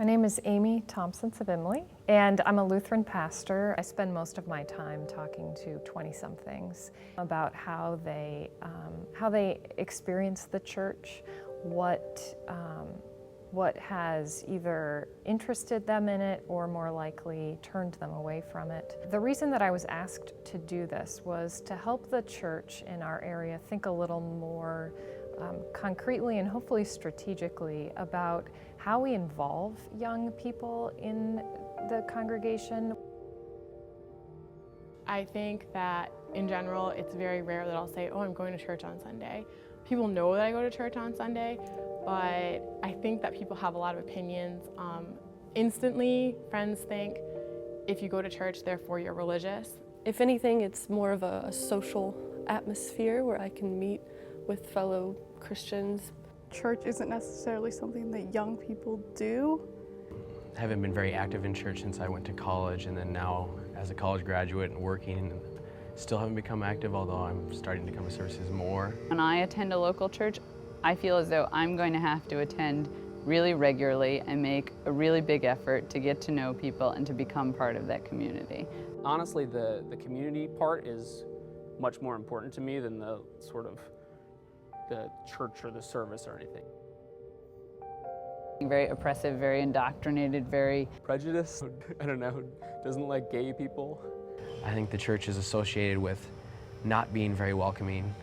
My name is Amy Thompson-Savimley, and I'm a Lutheran pastor. I spend most of my time talking to 20-somethings about how they experience the church, what has either interested them in it or more likely turned them away from it. The reason that I was asked to do this was to help the church in our area think a little more concretely and hopefully strategically about how we involve young people in the congregation. I think that in general it's very rare that I'll say, oh, I'm going to church on Sunday. People know that I go to church on Sunday, but I think that people have a lot of opinions. Instantly, friends think if you go to church, therefore you're religious. If anything, it's more of a social atmosphere where I can meet with fellow Christians. Church isn't necessarily something that young people do. I haven't been very active in church since I went to college, and then now as a college graduate and working, still haven't become active, although I'm starting to come to services more. When I attend a local church, I feel as though I'm going to have to attend really regularly and make a really big effort to get to know people and to become part of that community. Honestly, the community part is much more important to me than the sort of the church or the service or anything. Very oppressive, very indoctrinated, very Prejudiced, I don't know, doesn't like gay people. I think the church is associated with not being very welcoming.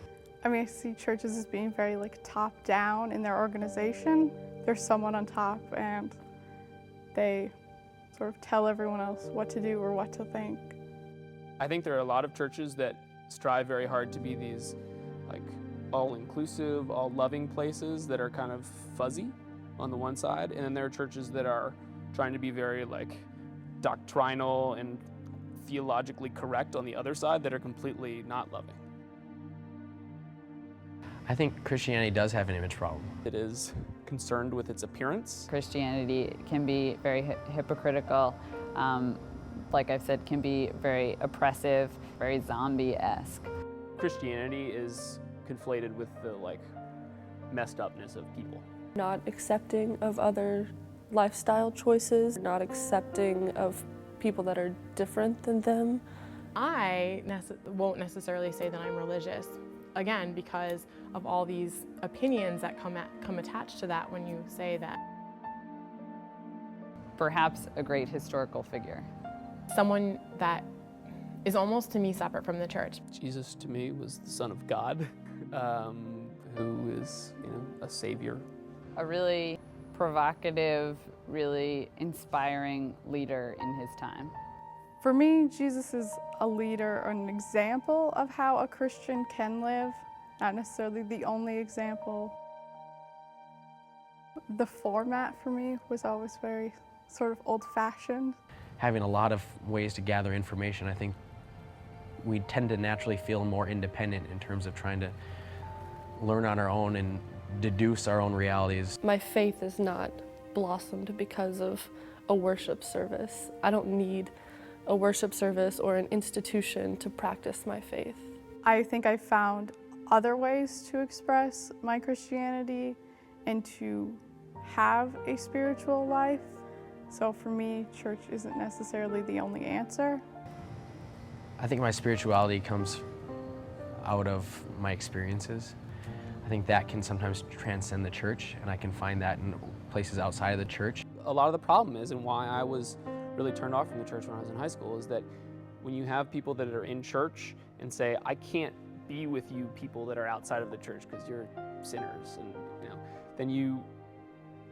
I mean, I see churches as being very top down in their organization. There's someone on top and they sort of tell everyone else what to do or what to think. I think there are a lot of churches that strive very hard to be these all-inclusive, all-loving places that are kind of fuzzy on the one side, and then there are churches that are trying to be very doctrinal and theologically correct on the other side that are completely not loving. I think Christianity does have an image problem. It is concerned with its appearance. Christianity can be very hypocritical, like I've said, can be very oppressive, very zombie-esque. Christianity is conflated with the messed upness of people. Not accepting of other lifestyle choices, not accepting of people that are different than them. I won't necessarily say that I'm religious, again, because of all these opinions that come attached to that when you say that. Perhaps a great historical figure. Someone that is almost to me separate from the church. Jesus to me was the Son of God, who is, a savior. A really provocative, really inspiring leader in his time. For me, Jesus is a leader or an example of how a Christian can live, not necessarily the only example. The format for me was always very sort of old-fashioned. Having a lot of ways to gather information, I think we tend to naturally feel more independent in terms of trying to learn on our own and deduce our own realities. My faith is not blossomed because of a worship service. I don't need a worship service or an institution to practice my faith. I think I found other ways to express my Christianity and to have a spiritual life. So for me, church isn't necessarily the only answer. I think my spirituality comes out of my experiences. I think that can sometimes transcend the church, and I can find that in places outside of the church. A lot of the problem is, and why I was really turned off from the church when I was in high school, is that when you have people that are in church and say, I can't be with you people that are outside of the church because you're sinners, and then you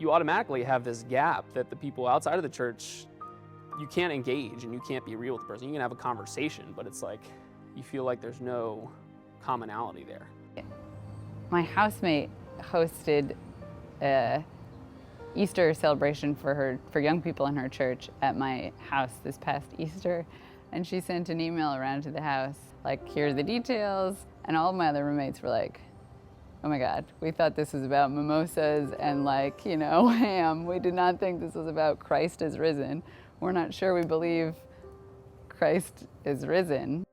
automatically have this gap that the people outside of the church, you can't engage and you can't be real with the person. You can have a conversation, but it's you feel like there's no commonality there. My housemate hosted a Easter celebration for young people in her church at my house this past Easter, and she sent an email around to the house here are the details, and all of my other roommates were like, oh my God, we thought this was about mimosas and ham. We did not think this was about Christ is risen. We're not sure we believe Christ is risen.